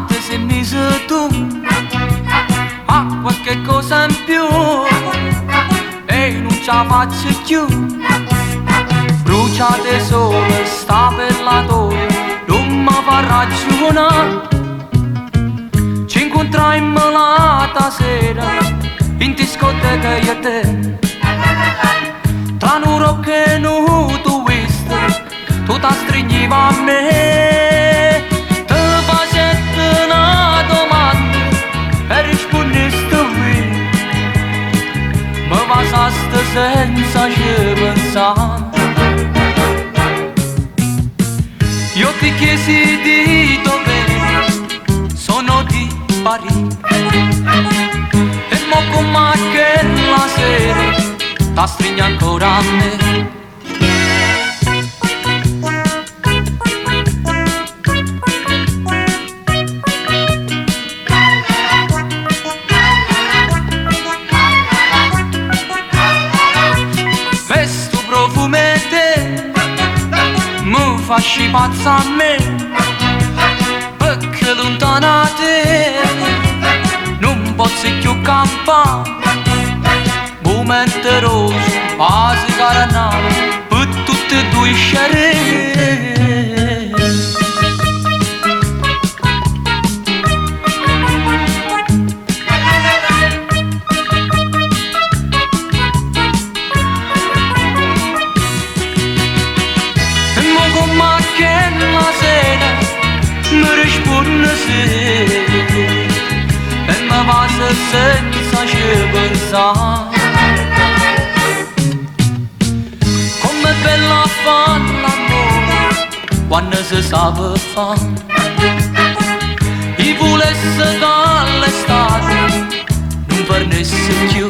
te sei messo tu a qualche cosa in più e non ce la faccio più. Bruciate sole, sta per la torre, non mi fa ragionare. Ci incontrammo l'altra sera in discoteca io e te. Tra un rock e un twist, tu ti stringivi a me. Ti facetti una domanda e rispondesti qui. Mi passaste senza ci pensare. Io ti chiesi di dove sono di Parigi e mo come che la sera ti stringi ancora a me. Questo profumo è te mi fa pazza a me, perché lontana te non posso più campare. Momento rosso, quasi caranale, per tutte e due scegliere. E mo come che la sera mi risponde sì e mi passa senza ci pensare. Come bella fa l'amore quando si sa per fare. I volesse dall'estate non fornesse più.